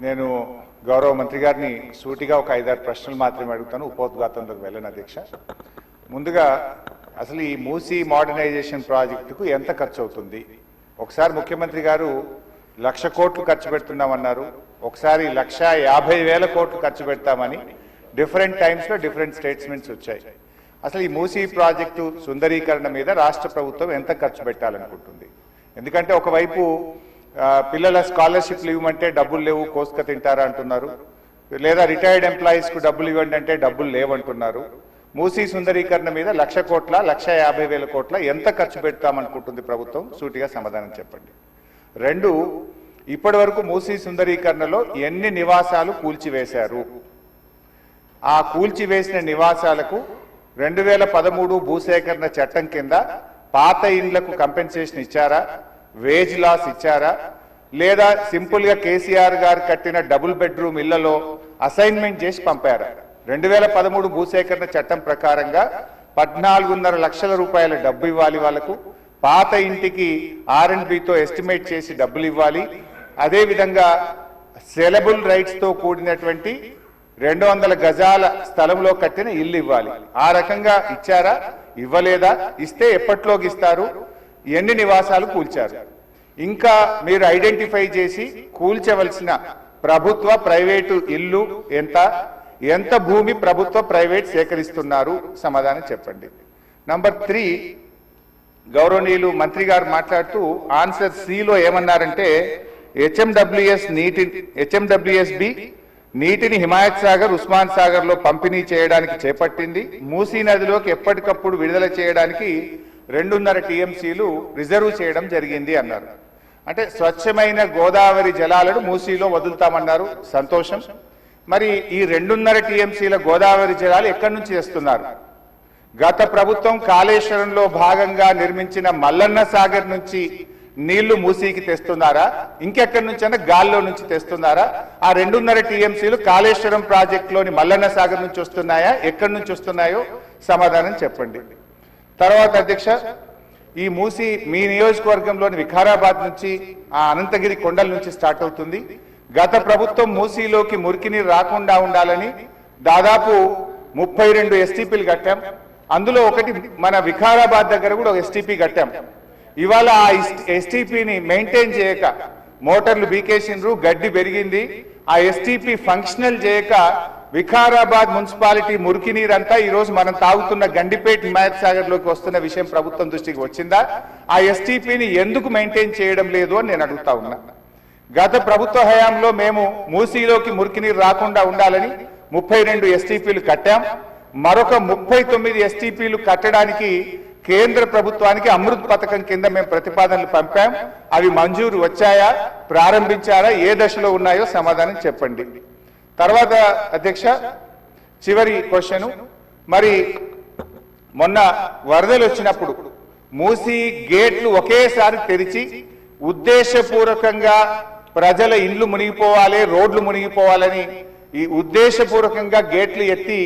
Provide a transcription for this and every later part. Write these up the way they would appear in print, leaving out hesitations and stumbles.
నేను గౌరవ మంత్రి గారిని సూటిగా ఒక 5-6 ప్రశ్నలు మాత్రమే అడుగుతాను, ఉపోద్ఘాతంలోకి వెళ్ళను అధ్యక్ష. ముందుగా అసలు ఈ మూసీ మోడర్నైజేషన్ ప్రాజెక్టుకు ఎంత ఖర్చు అవుతుంది? ఒకసారి ముఖ్యమంత్రి గారు 1,00,000 కోట్లు ఖర్చు పెడుతున్నామన్నారు, ఒకసారి 1,50,000 కోట్లు ఖర్చు పెడతామని డిఫరెంట్ టైమ్స్లో డిఫరెంట్ స్టేట్మెంట్స్ వచ్చాయి. అసలు ఈ మూసీ ప్రాజెక్టు సుందరీకరణ మీద రాష్ట్ర ప్రభుత్వం ఎంత ఖర్చు పెట్టాలనుకుంటుంది? ఎందుకంటే ఒకవైపు పిల్లల స్కాలర్షిప్లు ఇవ్వమంటే డబ్బులు లేవు, కోసుక తింటారా అంటున్నారు, లేదా రిటైర్డ్ ఎంప్లాయీస్కు డబ్బులు ఇవ్వండి అంటే డబ్బులు లేవంటున్నారు. మూసీ సుందరీకరణ మీద 1,00,000 కోట్ల 1,50,000 కోట్ల ఎంత ఖర్చు పెడతామనుకుంటుంది ప్రభుత్వం? సూటిగా సమాధానం చెప్పండి. 2, ఇప్పటి వరకు మూసీ సుందరీకరణలో ఎన్ని నివాసాలు కూల్చివేశారు? ఆ కూల్చివేసిన నివాసాలకు 2013 భూసేకరణ చట్టం కింద పాత ఇండ్లకు కంపెన్సేషన్ ఇచ్చారా, వేజ్ లాస్ ఇచ్చారా, లేదా సింపుల్ గా కేసీఆర్ గారు కట్టిన డబుల్ బెడ్రూమ్ ఇళ్లలో అసైన్మెంట్ చేసి పంపారా? 2013 భూసేకరణ చట్టం ప్రకారంగా 14.5 లక్షల రూపాయల డబ్బు ఇవ్వాలి వాళ్ళకు, పాత ఇంటికి R&Bతో ఎస్టిమేట్ చేసి డబ్బులు ఇవ్వాలి, అదేవిధంగా సెలబుల్ రైట్స్ తో కూడినటువంటి 200 గజాల స్థలంలో కట్టిన ఇల్లు ఇవ్వాలి. ఆ రకంగా ఇచ్చారా, ఇవ్వలేదా, ఇస్తే ఎప్పట్లోకి ఇస్తారు, ఎన్ని నివాసాలు కూల్చారు? ఇంకా మీరు ఐడెంటిఫై చేసి కూల్చవలసిన ప్రభుత్వ ప్రైవేటు ఇల్లు ఎంత భూమి ప్రభుత్వ ప్రైవేట్ సేకరిస్తున్నారు? సమాధానం చెప్పండి. నంబర్ 3, గౌరవనీయులు మంత్రి గారు మాట్లాడుతూ ఆన్సర్ సిలో ఏమన్నారంటే హెచ్ఎండబ్ల్యూఎస్బి నీటిని హిమాయత్ సాగర్, ఉస్మాన్ సాగర్ లో పంపిణీ చేయడానికి చేపట్టింది. మూసీ నదిలోకి ఎప్పటికప్పుడు విడుదల చేయడానికి 2.5 టీఎంసీలు రిజర్వ్ చేయడం జరిగింది అన్నారు. అంటే స్వచ్ఛమైన గోదావరి జలాలను మూసీలో వదులుతామన్నారు, సంతోషం. మరి ఈ 2.5 టీఎంసీల గోదావరి జలాలు ఎక్కడి నుంచి తెస్తున్నారు? గత ప్రభుత్వం కాళేశ్వరంలో భాగంగా నిర్మించిన మల్లన్న సాగర్ నుంచి నీళ్లు మూసీకి తెస్తున్నారా, ఇంకెక్కడి నుంచైనా గాల్లో నుంచి తెస్తున్నారా? ఆ 2.5 టీఎంసీలు కాళేశ్వరం ప్రాజెక్టులోని మల్లన్న సాగర్ నుంచి వస్తున్నాయా, ఎక్కడి నుంచి వస్తున్నాయో సమాధానం చెప్పండి. తర్వాత అధ్యక్ష, ఈ మూసీ మీ నియోజకవర్గంలోని వికారాబాద్ నుంచి ఆ అనంతగిరి కొండల నుంచి స్టార్ట్ అవుతుంది. గత ప్రభుత్వం మూసీలోకి మురికి నీరు రాకుండా ఉండాలని దాదాపు 32 ఎస్టీపీలు కట్టాం. అందులో ఒకటి మన వికారాబాద్ దగ్గర కూడా ఒక ఎస్టీపీ కట్టాం. ఇవాళ ఆ ఎస్టీపీని మెయింటైన్ చేయక మోటార్లు బీకేసిండ్రు, గడ్డి పెరిగింది. ఆ ఎస్టీపీ ఫంక్షనల్ చేయక వికారాబాద్ మున్సిపాలిటీ మురికి నీరంతా ఈ రోజు మనం తాగుతున్న గండిపేట హిమాయత్ సాగర్ లోకి వస్తున్న విషయం ప్రభుత్వం దృష్టికి వచ్చిందా? ఆ ఎస్టీపీని ఎందుకు మెయింటైన్ చేయడం లేదు అని నేను అడుగుతా ఉన్నా. గత ప్రభుత్వ హయాంలో మేము మూసీలోకి మురికి నీరు రాకుండా ఉండాలని 32 ఎస్టీపీలు కట్టాం. మరొక 39 ఎస్టీపీలు కట్టడానికి కేంద్ర ప్రభుత్వానికి అమృత్ పథకం కింద మేము ప్రతిపాదనలు పంపాం. అవి మంజూరు వచ్చాయా, ప్రారంభించారా, ఏ దశలో ఉన్నాయో సమాధానం చెప్పండి. తర్వాత అధ్యక్ష, చివరి క్వశ్చన్, మరి మొన్న వరదలు వచ్చినప్పుడు మూసీ గేట్లు ఒకేసారి తెరిచి ఉద్దేశపూర్వకంగా ప్రజల ఇండ్లు మునిగిపోవాలి, రోడ్లు మునిగిపోవాలని ఈ ఉద్దేశపూర్వకంగా గేట్లు ఎత్తి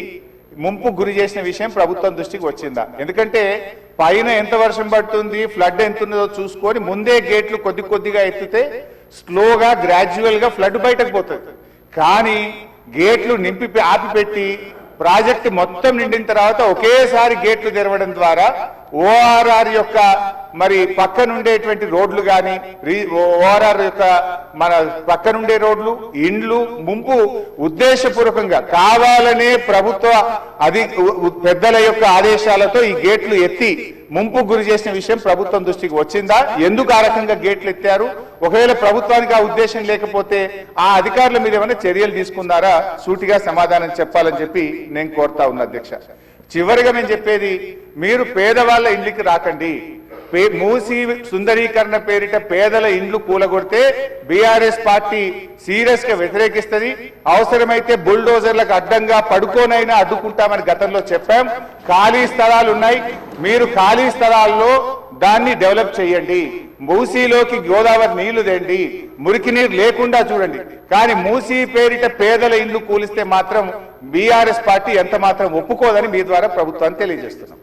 ముంపు గురి చేసిన విషయం ప్రభుత్వం దృష్టికి వచ్చిందా? ఎందుకంటే పైన ఎంత వర్షం పడుతుంది, ఫ్లడ్ ఎంత ఉన్నదో చూసుకొని ముందే గేట్లు కొద్దిగా ఎత్తితే స్లోగా గ్రాడ్యువల్ గా ఫ్లడ్ బయటకు పోతుంది. కానీ గేట్లు ఆపిపెట్టి ప్రాజెక్టు మొత్తం నిండిన తర్వాత ఒకేసారి గేట్లు తెరవడం ద్వారా ఓఆర్ఆర్ యొక్క మరి పక్కనుండేటువంటి రోడ్లు కానీ ఓఆర్ఆర్ యొక్క మన పక్కనుండే రోడ్లు, ఇండ్లు ముంపు ఉద్దేశపూర్వకంగా కావాలనే ప్రభుత్వ పెద్దల యొక్క ఆదేశాలతో ఈ గేట్లు ఎత్తి ముంపు గురి చేసిన విషయం ప్రభుత్వం దృష్టికి వచ్చిందా? ఎందుకు ఆ రకంగా గేట్లు ఎత్తారు? ఒకవేళ ప్రభుత్వానికి ఆ ఉద్దేశం లేకపోతే ఆ అధికారుల మీద ఏమైనా చర్యలు తీసుకున్నారా? సూటిగా సమాధానం చెప్పాలని చెప్పి నేను కోరుతా ఉన్నా అధ్యక్ష. చివరిగా నేను చెప్పేది, మీరు పేదవాళ్ళ ఇంటికి రాకండి. మూసీ సుందరీకరణ పేరిట పేదల ఇండ్లు కూలగొడితే బీఆర్ఎస్ పార్టీ సీరియస్ గా వ్యతిరేకిస్తుంది. అవసరమైతే బుల్డోజర్లకు అడ్డంగా పడుకోనైనా అడ్డుకుంటామని గతంలో చెప్పాం. ఖాళీ స్థలాలు ఉన్నాయి, మీరు ఖాళీ స్థలాల్లో దాన్ని డెవలప్ చేయండి. మూసీలోకి గోదావరి నీళ్లు తెండి, మురికి నీరు లేకుండా చూడండి. కానీ మూసీ పేరిట పేదల ఇండ్లు కూలిస్తే మాత్రం బీఆర్ఎస్ పార్టీ ఎంత మాత్రం ఒప్పుకోదని మీ ద్వారా ప్రభుత్వాన్ని తెలియజేస్తున్నాం.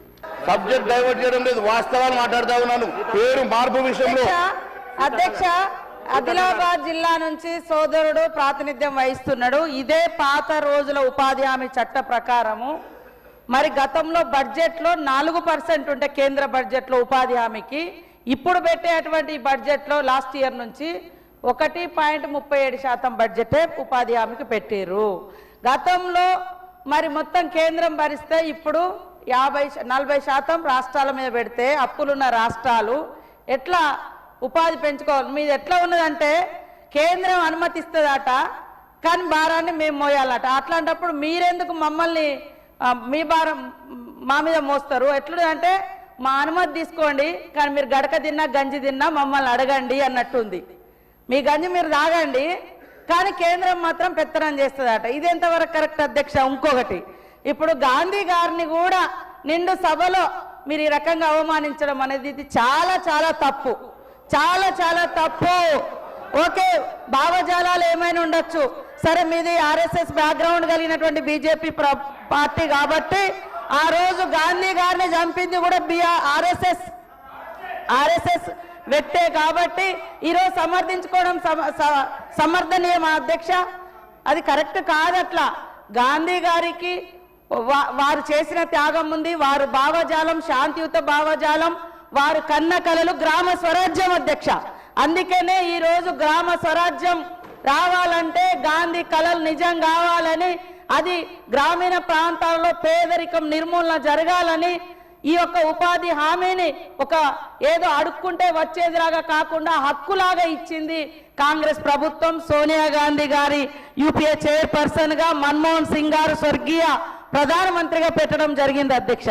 సబ్జెక్ట్ డైవర్ట్ చేయడం లేదు, వాస్తవాలు మాట్లాడుతా ఉన్నాను. పేరు మార్పు విషయంలో అధ్యక్ష ఆదిలాబాద్ జిల్లా నుంచి సోదరుడు ప్రాతినిధ్యం వహిస్తున్నాడు. ఇదే పాత రోజుల ఉపాధి హామీ చట్ట ప్రకారము మరి గతంలో బడ్జెట్లో 4% ఉంటే కేంద్ర బడ్జెట్లో ఉపాధి హామీకి, ఇప్పుడు పెట్టేటువంటి బడ్జెట్లో లాస్ట్ ఇయర్ నుంచి 1.37% బడ్జెటే ఉపాధి హామీకి పెట్టారు. గతంలో మరి మొత్తం కేంద్రం భరిస్తే ఇప్పుడు 40% రాష్ట్రాల మీద పెడితే అప్పులున్న రాష్ట్రాలు ఎట్లా ఉపాధి పెంచుకోవాలి? మీది ఎట్లా ఉన్నదంటే కేంద్రం అనుమతిస్తుందట, కానీ భారాన్ని మేము మోయాలట. అట్లాంటప్పుడు మీరెందుకు మమ్మల్ని మీ భారం మా మీద మోస్తారు? ఎట్లుందంటే మా అనుమతి తీసుకోండి, కానీ మీరు గడక తిన్నా గంజి తిన్నా మమ్మల్ని అడగండి అన్నట్టుంది. మీ గంజి మీరు తాగండి, కానీ కేంద్రం మాత్రం పెత్తనం చేస్తుందట. ఇది ఎంతవరకు కరెక్ట్ అధ్యక్ష? ఇంకొకటి, ఇప్పుడు గాంధీ గారిని కూడా నిండు సభలో మీరు ఈ రకంగా అవమానించడం అనేది ఇది చాలా చాలా తప్పు, చాలా చాలా తప్పు. ఓకే, భావజాలాలు ఏమైనా ఉండొచ్చు, సరే మీది ఆర్ఎస్ఎస్ బ్యాక్గ్రౌండ్ కలిగినటువంటి బీజేపీ పార్టీ కాబట్టి ఆ రోజు గాంధీ గారిని చంపింది కూడా ఆర్ఎస్ఎస్ వ్యక్తే కాబట్టి ఈరోజు సమర్థించుకోవడం సమర్థనీయం అధ్యక్ష. అది కరెక్ట్ కాదట్లా. గాంధీ గారికి వారు చేసిన త్యాగం ఉంది, వారు భావజాలం శాంతియుత భావజాలం, వారు కన్న కలలు గ్రామ స్వరాజ్యం అధ్యక్ష. అందుకనే ఈరోజు గ్రామ స్వరాజ్యం రావాలంటే గాంధీ కలలు నిజం కావాలని, అది గ్రామీణ ప్రాంతాల్లో పేదరికం నిర్మూలన జరగాలని ఈ యొక్క ఉపాధి హామీని ఒక ఏదో అడుక్కుంటే వచ్చేదిలాగా కాకుండా హక్కులాగా ఇచ్చింది కాంగ్రెస్ ప్రభుత్వం. సోనియా గాంధీ గారి యూపీఏ చైర్పర్సన్ గా, మన్మోహన్ సింగ్ గారు స్వర్గీయ ప్రధానమంత్రిగా పెట్టడం జరిగింది అధ్యక్ష.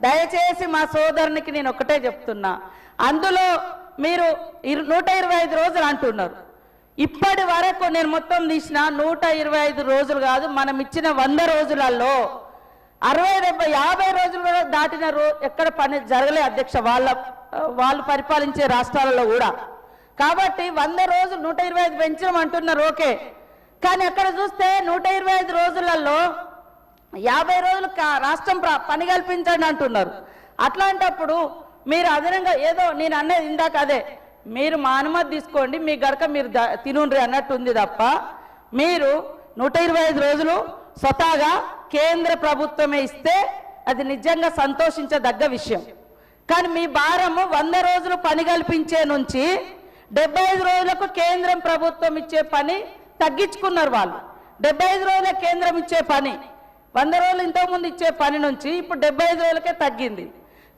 దయచేసి మా సోదరునికి నేను ఒకటే చెప్తున్నా, అందులో మీరు 125 రోజులు అంటున్నారు. ఇప్పటి వరకు నేను మొత్తం తీసిన 125 రోజులు కాదు, మనం ఇచ్చిన 100 రోజులలో 60-50 రోజులు కూడా దాటిన ఎక్కడ పని జరగలే అధ్యక్ష, వాళ్ళు పరిపాలించే రాష్ట్రాలలో కూడా. కాబట్టి 100 రోజులు 125 పెంచడం అంటున్నారు ఓకే, కానీ అక్కడ చూస్తే 125 రోజులలో 50 రోజులు రాష్ట్రం పని కల్పించండి అంటున్నారు. అట్లాంటప్పుడు మీరు అదనంగా ఏదో నేను అనేది ఇందాక అదే, మీరు మా అనుమతి తీసుకోండి, మీ గడక మీరు తినుండ్రి అన్నట్టు ఉంది తప్ప, మీరు 125 రోజులు స్వతహాగా కేంద్ర ప్రభుత్వమే ఇస్తే అది నిజంగా సంతోషించదగ్గ విషయం. కానీ మీ భారము 100 రోజులు పని కల్పించే నుంచి 75 రోజులకు కేంద్రం ప్రభుత్వం ఇచ్చే పని తగ్గించుకున్నారు వాళ్ళు. 75 రోజుల కేంద్రం ఇచ్చే పని 100 రోజులు ఇంతకుముందు ఇచ్చే పని నుంచి ఇప్పుడు 75 రోజులకే తగ్గింది.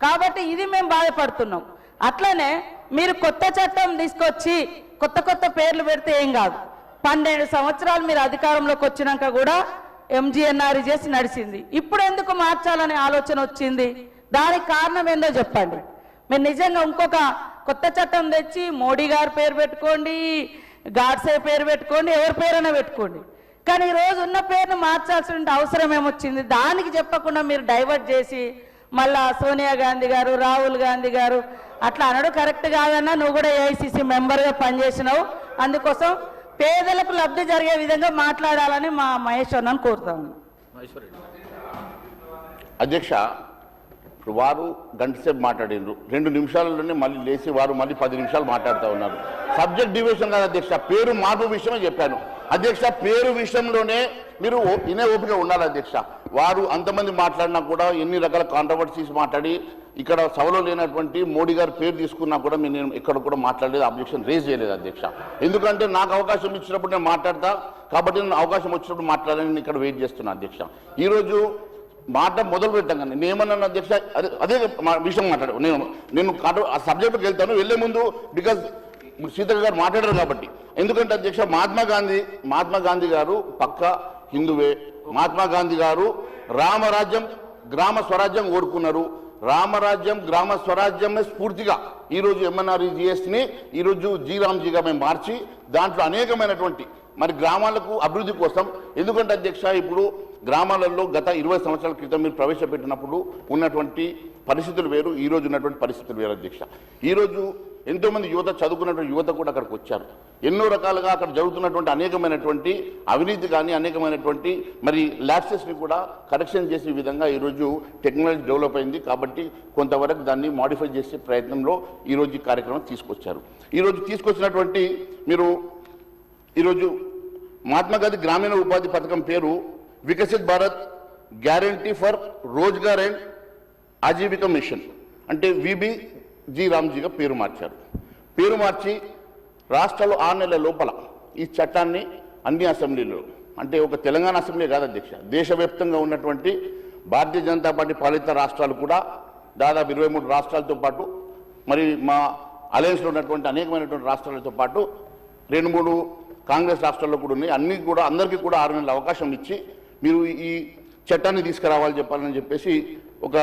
కాబట్టి ఇది మేము బాధపడుతున్నాం. అట్లనే మీరు కొత్త చట్టం తీసుకొచ్చి కొత్త పేర్లు పెడితే ఏం కాదు. 12 సంవత్సరాలు మీరు అధికారంలోకి వచ్చినాక కూడా ఎంజీఎన్ఆర్ చేసి నడిచింది. ఇప్పుడు ఎందుకు మార్చాలనే ఆలోచన వచ్చింది? దానికి కారణం ఏందో చెప్పండి. మీరు నిజంగా ఇంకొక కొత్త చట్టం తెచ్చి మోడీ గారి పేరు పెట్టుకోండి, గాడ్సే పేరు పెట్టుకోండి, ఎవరి పేరైనా పెట్టుకోండి, కానీ ఈరోజు ఉన్న పేరును మార్చాల్సిన అవసరం ఏమొచ్చింది? దానికి చెప్పకుండా మీరు డైవర్ట్ చేసి మళ్ళా సోనియా గాంధీ గారు, రాహుల్ గాంధీ గారు అట్లా అనడం కరెక్ట్ కాదన్నా. నువ్వు కూడా ఏఐసిసి మెంబర్గా పనిచేసినావు, అందుకోసం పేదలకు లబ్ధి జరిగే విధంగా మాట్లాడాలని మా మహేష్ అన్నను కోరుతాను. అధ్యక్ష, వారు గంట సేపు మాట్లాడిండ్రు, 2 నిమిషాలలోనే మళ్ళీ లేచి వారు మళ్ళీ 10 నిమిషాలు మాట్లాడుతూ ఉన్నారు. సబ్జెక్ట్ డివిజన్ కాదు అధ్యక్ష, పేరు మార్పు విషయమే చెప్పాను అధ్యక్ష. పేరు విషయంలోనే మీరు ఇనే ఓపిక ఉండాలి అధ్యక్ష. వారు అంతమంది మాట్లాడినా కూడా ఎన్ని రకాల కాంట్రవర్సీస్ మాట్లాడి ఇక్కడ సభలో లేనటువంటి మోడీ గారి పేరు తీసుకున్నా కూడా నేను ఇక్కడ కూడా మాట్లాడలేదు, అబ్జెక్షన్ రేజ్ చేయలేదు అధ్యక్ష. ఎందుకంటే నాకు అవకాశం ఇచ్చినప్పుడు నేను మాట్లాడతా కాబట్టి నేను అవకాశం వచ్చినప్పుడు మాట్లాడాలని ఇక్కడ వెయిట్ చేస్తున్నా అధ్యక్ష. ఈరోజు మాట మొదలు పెట్టాం కానీ నేను ఏమన్నాను అధ్యక్ష, అదే విషయం మాట్లాడు. నేను ఆ సబ్జెక్టుకి వెళ్తాను, వెళ్లే ముందు బికాజ్ సీతక్క గారు మాట్లాడారు కాబట్టి. ఎందుకంటే అధ్యక్ష, మహాత్మా గాంధీ గారు పక్క హిందువే. మహాత్మా గాంధీ గారు రామరాజ్యం గ్రామ స్వరాజ్యం కోరుకున్నారు. రామరాజ్యం గ్రామ స్వరాజ్యమే స్ఫూర్తిగా ఈరోజు ఎంఎన్ఆర్ఈజిఎస్ని ఈరోజు జీరామ్జీగా మేము మార్చి దాంట్లో అనేకమైనటువంటి మరి గ్రామాలకు అభివృద్ధి కోసం. ఎందుకంటే అధ్యక్ష, ఇప్పుడు గ్రామాలలో గత 20 సంవత్సరాల క్రితం మీరు ప్రవేశపెట్టినప్పుడు ఉన్నటువంటి పరిస్థితులు వేరు, ఈరోజు ఉన్నటువంటి పరిస్థితులు వేరు అధ్యక్ష. ఈరోజు ఎంతోమంది యువత, చదువుకున్నటువంటి యువత కూడా అక్కడికి వచ్చారు. ఎన్నో రకాలుగా అక్కడ జరుగుతున్నటువంటి అనేకమైనటువంటి అవినీతి కానీ అనేకమైనటువంటి మరి ల్యాప్సెస్ని కూడా కరెక్షన్ చేసే విధంగా ఈరోజు టెక్నాలజీ డెవలప్ అయింది. కాబట్టి కొంతవరకు దాన్ని మాడిఫై చేసే ప్రయత్నంలో ఈరోజు ఈ కార్యక్రమం తీసుకొచ్చారు. ఈరోజు తీసుకొచ్చినటువంటి మీరు ఈరోజు మహాత్మా గాంధీ గ్రామీణ ఉపాధి పథకం పేరు Viksit Bharat guarantee for Rozgar and Ajeevika mission అంటే విబిజీ రామ్జీగా పేరు మార్చారు. పేరు మార్చి రాష్ట్రాలు 6 నెలల లోపల ఈ చట్టాన్ని అన్ని అసెంబ్లీలో అంటే ఒక తెలంగాణ అసెంబ్లీ కాదు అధ్యక్ష, దేశవ్యాప్తంగా ఉన్నటువంటి భారతీయ జనతా పార్టీ పాలిత రాష్ట్రాలు కూడా దాదాపు 23 రాష్ట్రాలతో పాటు మరి మా అలయన్స్లో ఉన్నటువంటి అనేకమైనటువంటి రాష్ట్రాలతో పాటు 2-3 కాంగ్రెస్ రాష్ట్రాల్లో కూడా ఉన్నాయి. అన్ని కూడా అందరికీ కూడా 6 నెలల అవకాశం ఇచ్చి మీరు ఈ చట్టాన్ని తీసుకురావాలని చెప్పాలని చెప్పేసి ఒక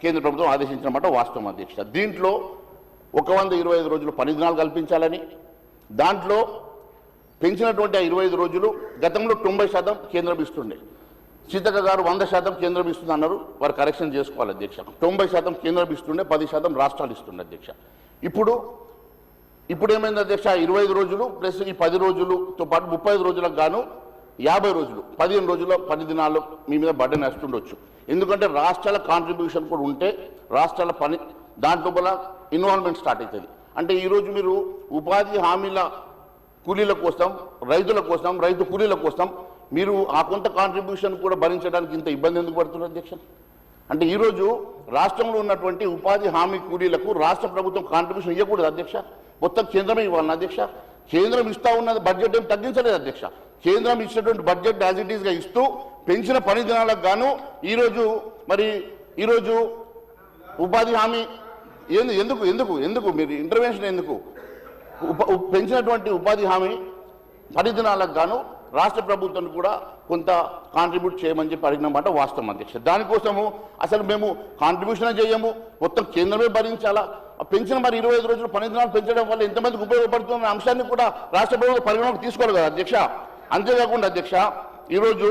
కేంద్ర ప్రభుత్వం ఆదేశించినమాట వాస్తవం అధ్యక్ష. దీంట్లో 125 రోజులు పని దినాలు కల్పించాలని, దాంట్లో పెంచినటువంటి ఆ 25 రోజులు గతంలో 90% కేంద్రం ఇస్తుండే, సీతక్క గారు 100% కేంద్రం ఇస్తుంది అన్నారు, వారు కరెక్షన్ చేసుకోవాలి అధ్యక్ష. 90% కేంద్రం ఇస్తుండే, 10% రాష్ట్రాలు ఇస్తుండే అధ్యక్ష. ఇప్పుడు ఏమైంది అధ్యక్ష, 25 రోజులు ప్లస్ ఈ 10 రోజులతో పాటు 35 రోజులకు గాను 50 రోజులు 15 రోజుల పని దినాలు మీ మీద బర్డెన్ వేస్తుండొచ్చు. ఎందుకంటే రాష్ట్రాల కాంట్రిబ్యూషన్ కూడా ఉంటే రాష్ట్రాల పని దాంట్లో ఇన్వాల్వ్మెంట్ స్టార్ట్ అవుతుంది. అంటే ఈరోజు మీరు ఉపాధి హామీల కూలీల కోసం, రైతుల కోసం, రైతు కూలీల కోసం మీరు ఆ కొంత కాంట్రిబ్యూషన్ కూడా భరించడానికి ఇంత ఇబ్బంది ఎందుకు పడుతున్నారు అధ్యక్ష? అంటే ఈరోజు రాష్ట్రంలో ఉన్నటువంటి ఉపాధి హామీ కూలీలకు రాష్ట్ర ప్రభుత్వం కాంట్రిబ్యూషన్ ఇవ్వకూడదు అధ్యక్ష, మొత్తం కేంద్రమే ఇవ్వాలి అధ్యక్ష. కేంద్రం ఇస్తా ఉన్నది బడ్జెట్ ఏం తగ్గించలేదు అధ్యక్ష. కేంద్రం ఇచ్చినటువంటి బడ్జెట్ యాజ్ ఇట్ ఈస్గా ఇస్తూ పెంచిన పని దినాలకు గాను ఈరోజు ఉపాధి హామీ ఎందుకు ఎందుకు ఎందుకు మీరు ఇంటర్వెన్షన్ ఎందుకు? పెంచినటువంటి ఉపాధి హామీ పని దినాలకు గాను రాష్ట్ర ప్రభుత్వం కూడా కొంత కాంట్రిబ్యూట్ చేయమని చెప్పి అడిగినమాట వాస్తవం అధ్యక్ష. దానికోసము అసలు మేము కాంట్రిబ్యూషన్ చేయము, మొత్తం కేంద్రమే భరించాలా. పెంచిన 25 రోజులు పని దినాలు పెంచడం వల్ల ఎంతమందికి ఉపయోగపడుతున్న అంశాన్ని కూడా రాష్ట్ర ప్రభుత్వం పరిగణలోకి తీసుకోవాలి కదా అధ్యక్ష. అంతేకాకుండా అధ్యక్ష ఈరోజు